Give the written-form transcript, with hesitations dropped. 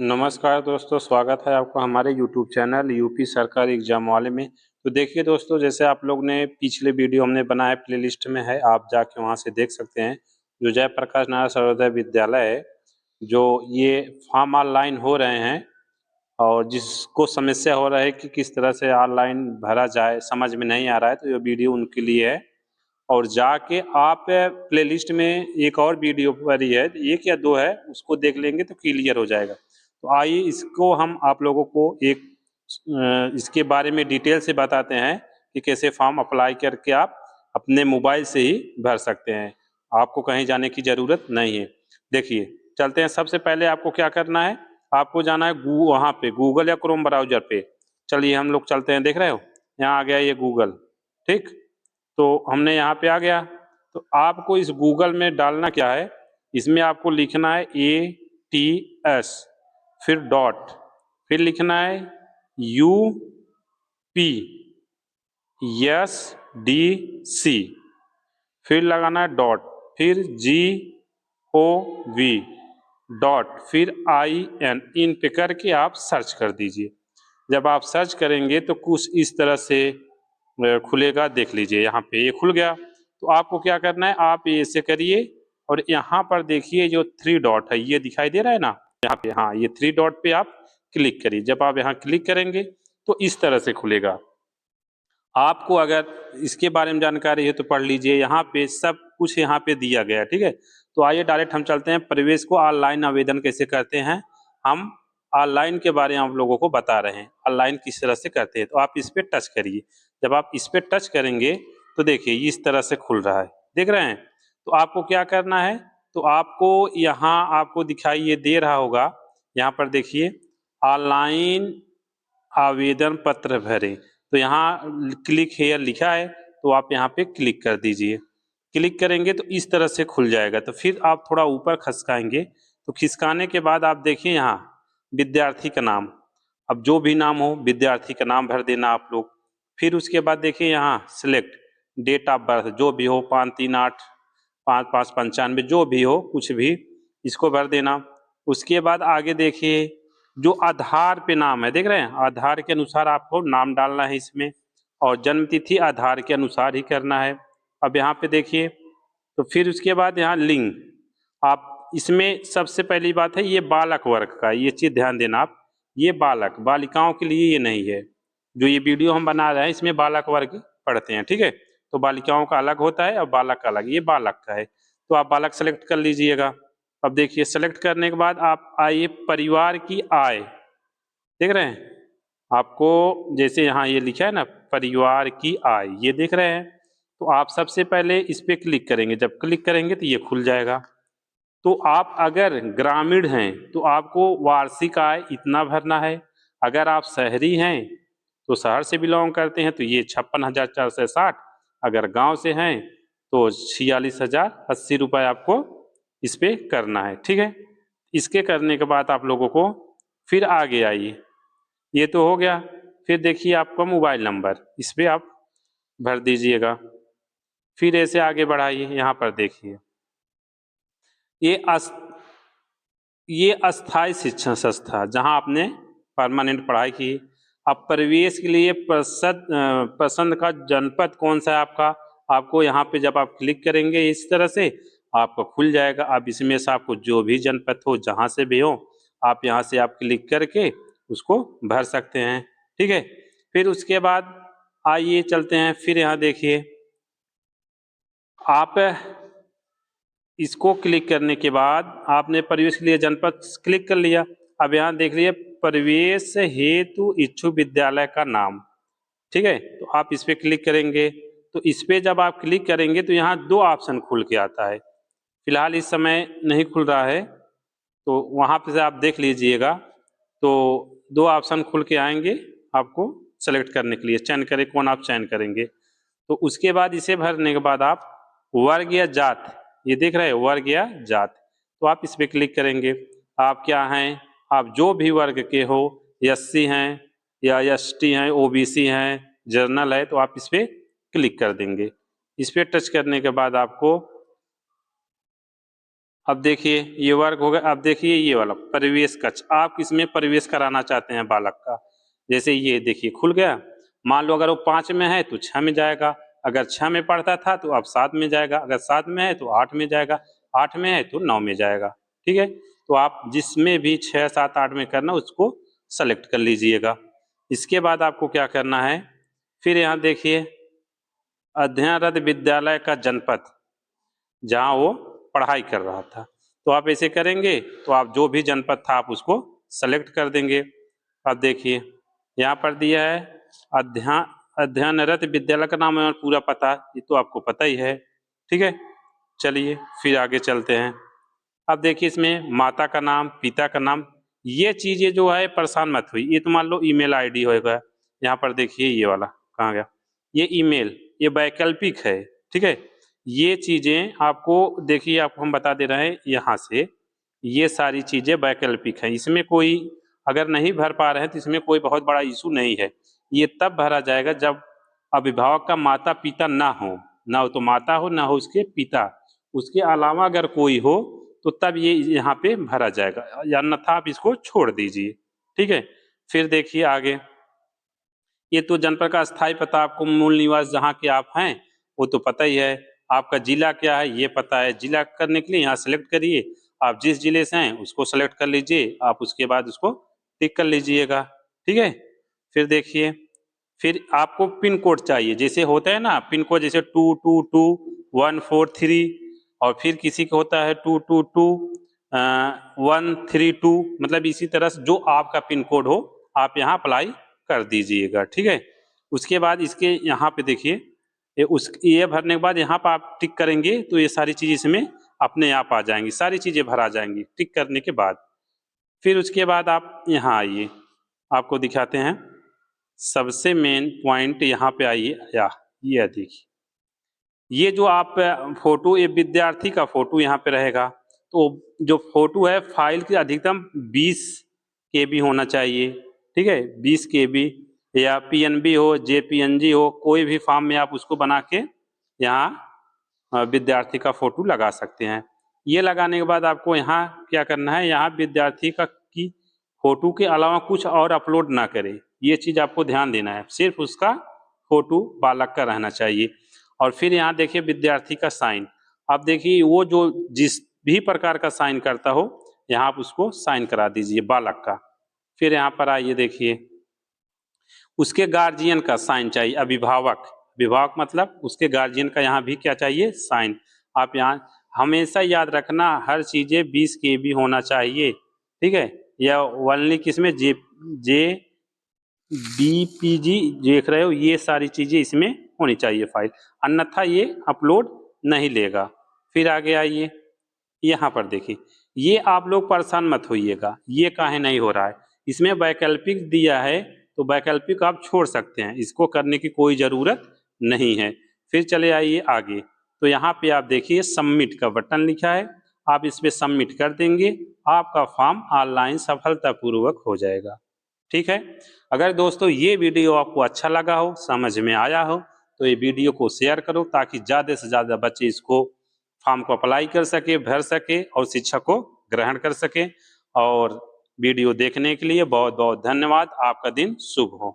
नमस्कार दोस्तों, स्वागत है आपका हमारे यूट्यूब चैनल यूपी सरकारी एग्जाम वाले में। तो देखिए दोस्तों, जैसे आप लोग ने पिछले वीडियो हमने बनाया प्लेलिस्ट में है, आप जाके वहां से देख सकते हैं। जो जयप्रकाश नारायण सर्वोदय विद्यालय है, जो ये फॉर्म ऑनलाइन हो रहे हैं और जिसको समस्या हो रहा है कि किस तरह से ऑनलाइन भरा जाए, समझ में नहीं आ रहा है, तो ये वीडियो उनके लिए है। और जाके आप प्लेलिस्ट में एक और वीडियो पड़ी है, एक या दो है, उसको देख लेंगे तो क्लियर हो जाएगा। तो आइए इसको हम आप लोगों को इसके बारे में डिटेल से बताते हैं कि कैसे फॉर्म अप्लाई करके आप अपने मोबाइल से ही भर सकते हैं। आपको कहीं जाने की ज़रूरत नहीं है। देखिए, चलते हैं। सबसे पहले आपको क्या करना है, आपको जाना है वहाँ पे गूगल या क्रोम ब्राउजर पे। चलिए हम लोग चलते हैं। देख रहे हो, यहाँ आ गया ये गूगल। ठीक, तो हमने यहाँ पे आ गया। तो आपको इस गूगल में डालना क्या है, इसमें आपको लिखना है ATS, फिर डॉट, फिर लिखना है UPSDC, फिर लगाना है डॉट, फिर GOV डॉट, फिर IN, इन पे करके आप सर्च कर दीजिए। जब आप सर्च करेंगे तो कुछ इस तरह से खुलेगा। देख लीजिए, यहाँ पे ये खुल गया। तो आपको क्या करना है, आप ये ऐसे करिए और यहाँ पर देखिए जो 3 डॉट है, ये दिखाई दे रहा है ना यहाँ पे, हाँ, ये 3 डॉट पे आप क्लिक करिए। जब आप यहाँ क्लिक करेंगे तो इस तरह से खुलेगा। आपको अगर इसके बारे में जानकारी है तो पढ़ लीजिए, यहाँ पे सब कुछ यहाँ पे दिया गया है। ठीक है, तो आइए डायरेक्ट हम चलते हैं। प्रवेश को ऑनलाइन आवेदन कैसे करते हैं, हम ऑनलाइन के बारे में आप लोगों को बता रहे हैं। ऑनलाइन किस तरह से करते हैं, तो आप इस पे टच करिए। जब आप इस पे टच करेंगे तो देखिए इस तरह से खुल रहा है, देख रहे हैं। तो आपको क्या करना है, तो आपको यहाँ आपको दिखाई ये दे रहा होगा, यहाँ पर देखिए ऑनलाइन आवेदन पत्र भरें। तो यहाँ क्लिक हेयर लिखा है, तो आप यहाँ पे क्लिक कर दीजिए। क्लिक करेंगे तो इस तरह से खुल जाएगा। तो फिर आप थोड़ा ऊपर खिसकाएंगे, तो खिसकाने के बाद आप देखिए यहाँ विद्यार्थी का नाम, अब जो भी नाम हो विद्यार्थी का नाम भर देना आप लोग। फिर उसके बाद देखिए यहाँ सिलेक्ट डेट ऑफ बर्थ, जो भी हो 538 5595, जो भी हो कुछ भी, इसको भर देना। उसके बाद आगे देखिए जो आधार पे नाम है, देख रहे हैं, आधार के अनुसार आपको नाम डालना है इसमें, और जन्म तिथि आधार के अनुसार ही करना है। अब यहाँ पे देखिए, तो फिर उसके बाद यहाँ लिंग, आप इसमें सबसे पहली बात है ये बालक वर्ग का, ये चीज़ ध्यान देना आप, ये बालक, बालिकाओं के लिए ये नहीं है। जो ये वीडियो हम बना रहे हैं इसमें बालक वर्ग पढ़ते हैं। ठीक है, तो बालिकाओं का अलग होता है और बालक का अलग, ये बालक का है। तो आप बालक सेलेक्ट कर लीजिएगा। अब देखिए सेलेक्ट करने के बाद आप आइए परिवार की आय, देख रहे हैं आपको, जैसे यहाँ ये लिखा है ना परिवार की आय, ये देख रहे हैं। तो आप सबसे पहले इस पे क्लिक करेंगे। जब क्लिक करेंगे तो ये खुल जाएगा। तो आप अगर ग्रामीण हैं तो आपको वार्षिक आय इतना भरना है। अगर आप शहरी हैं तो शहर से बिलोंग करते हैं तो ये 56,460, अगर गांव से हैं तो 46,080 रुपये आपको इस पे करना है। ठीक है, इसके करने के बाद आप लोगों को फिर आगे आइए, ये तो हो गया। फिर देखिए आपका मोबाइल नंबर, इस पे आप भर दीजिएगा। फिर ऐसे आगे बढ़ाइए, यहाँ पर देखिए ये ये अस्थाई शिक्षण संस्था जहाँ आपने परमानेंट पढ़ाई की। अब प्रवेश के लिए पसंद का जनपद कौन सा है आपका, आपको यहाँ पे जब आप क्लिक करेंगे इस तरह से आपको खुल जाएगा। अब इसमें से आपको जो भी जनपद हो, जहाँ से भी हो, आप यहाँ से आप क्लिक करके उसको भर सकते हैं। ठीक है, फिर उसके बाद आइए चलते हैं। फिर यहाँ देखिए आप इसको क्लिक करने के बाद आपने प्रवेश के लिए जनपद क्लिक कर लिया। अब यहाँ देख लीजिए प्रवेश हेतु इच्छुक विद्यालय का नाम। ठीक है, तो आप इस पे क्लिक करेंगे। तो इस पे जब आप क्लिक करेंगे तो यहाँ 2 ऑप्शन खुल के आता है। फिलहाल इस समय नहीं खुल रहा है, तो वहाँ पे से आप देख लीजिएगा। तो 2 ऑप्शन खुल के आएंगे आपको सेलेक्ट करने के लिए, चयन करें कौन आप चयन करेंगे। तो उसके बाद इसे भरने के बाद आप वर्ग या जात, ये देख रहे हैं वर्ग या जात, तो आप इस पे क्लिक करेंगे। आप क्या हैं, आप जो भी वर्ग के हो, SC हैं या ST हैं, OBC हैं, जर्नल है, तो आप इस पे क्लिक कर देंगे। इस पे टच करने के बाद आपको अब देखिए ये वर्ग हो गया। अब देखिए ये वाला प्रवेश कक्ष, आप किसमें प्रवेश कराना चाहते हैं बालक का। जैसे ये देखिए खुल गया। मान लो अगर वो 5 में है तो 6 में जाएगा, अगर 6 में पढ़ता था तो अब 7 में जाएगा, अगर 7 में है तो 8 में जाएगा, 8 में है तो 9 में जाएगा। ठीक है, तो आप जिसमें भी 6, 7, 8 में करना उसको सेलेक्ट कर लीजिएगा। इसके बाद आपको क्या करना है, फिर यहाँ देखिए अध्ययनरत विद्यालय का जनपद जहाँ वो पढ़ाई कर रहा था, तो आप ऐसे करेंगे तो आप जो भी जनपद था आप उसको सेलेक्ट कर देंगे। अब देखिए यहाँ पर दिया है अध्ययनरत विद्यालय का नाम और पूरा पता, ये तो आपको पता ही है। ठीक है, चलिए फिर आगे चलते हैं। अब देखिए इसमें माता का नाम, पिता का नाम, ये चीजें जो है परेशान मत हुई। ये तो मान लो ईमेल आईडी होगा, यहाँ पर देखिए ये वाला कहाँ गया, ये ईमेल, ये वैकल्पिक है। ठीक है, ये चीजें आपको देखिए आपको हम बता दे रहे हैं यहाँ से, ये सारी चीजें वैकल्पिक हैं। इसमें कोई अगर नहीं भर पा रहे हैं तो इसमें कोई बहुत बड़ा इशू नहीं है। ये तब भरा जाएगा जब अभिभावक का माता पिता ना हो, ना हो तो माता हो, ना हो उसके पिता, उसके अलावा अगर कोई हो तो तब ये यहाँ पे भरा जाएगा, या अन्यथा आप इसको छोड़ दीजिए। ठीक है, फिर देखिए आगे, ये तो जनपद का स्थायी पता, आपको मूल निवास जहाँ के आप हैं वो तो पता ही है। आपका जिला क्या है ये पता है, जिला करने के लिए यहाँ सेलेक्ट करिए, आप जिस जिले से हैं उसको सेलेक्ट कर लीजिए, आप उसके बाद उसको टिक कर लीजिएगा। ठीक है, फिर देखिए, फिर आपको पिन कोड चाहिए, जैसे होता है ना पिन कोड, जैसे 222143, और फिर किसी का होता है 222132, मतलब इसी तरह से जो आपका पिन कोड हो आप यहाँ अप्लाई कर दीजिएगा। ठीक है, उसके बाद इसके यहाँ पे देखिए ये भरने के बाद यहाँ पर आप टिक करेंगे तो ये सारी चीज़ इसमें अपने आप आ जाएंगी, सारी चीज़ें भरा जाएंगी टिक करने के बाद। फिर उसके बाद आप यहाँ आइए, आपको दिखाते हैं सबसे मेन पॉइंट, यहाँ पे आइए, ये देखिए, ये जो आप फोटो, ये विद्यार्थी का फोटो यहाँ पे रहेगा। तो जो फोटो है फाइल की अधिकतम 20 KB होना चाहिए। ठीक है, 20 KB, या PNB हो, JPNG हो, कोई भी फॉर्म में आप उसको बना के यहाँ विद्यार्थी का फोटो लगा सकते हैं। ये लगाने के बाद आपको यहाँ क्या करना है, यहाँ विद्यार्थी की फोटो के अलावा कुछ और अपलोड ना करें, ये चीज़ आपको ध्यान देना है, सिर्फ उसका फोटो बालक का रहना चाहिए। और फिर यहाँ देखिए विद्यार्थी का साइन, आप देखिए वो जो जिस भी प्रकार का साइन करता हो यहाँ आप उसको साइन करा दीजिए बालक का। फिर यहाँ पर आइए देखिए, उसके गार्जियन का साइन चाहिए, अभिभावक मतलब उसके गार्जियन का यहाँ भी क्या चाहिए, साइन। आप यहाँ हमेशा याद रखना हर चीज़ें 20 KB होना चाहिए। ठीक है, या ओनली किसमें JPG देख रहे हो, ये सारी चीज़ें इसमें होनी चाहिए फाइल, अन्यथा ये अपलोड नहीं लेगा। फिर आगे आइए, यहाँ पर देखिए, ये आप लोग परेशान मत होइएगा, ये काहे नहीं हो रहा है, इसमें वैकल्पिक दिया है तो वैकल्पिक आप छोड़ सकते हैं, इसको करने की कोई ज़रूरत नहीं है। फिर चले आइए आगे, तो यहाँ पे आप देखिए सबमिट का बटन लिखा है, आप इस पर सबमिट कर देंगे, आपका फॉर्म ऑनलाइन सफलतापूर्वक हो जाएगा। ठीक है, अगर दोस्तों ये वीडियो आपको अच्छा लगा हो, समझ में आया हो, तो ये वीडियो को शेयर करो ताकि ज़्यादा से ज़्यादा बच्चे इसको फॉर्म को अप्लाई कर सके, भर सके और शिक्षा को ग्रहण कर सके। और वीडियो देखने के लिए बहुत बहुत धन्यवाद, आपका दिन शुभ हो।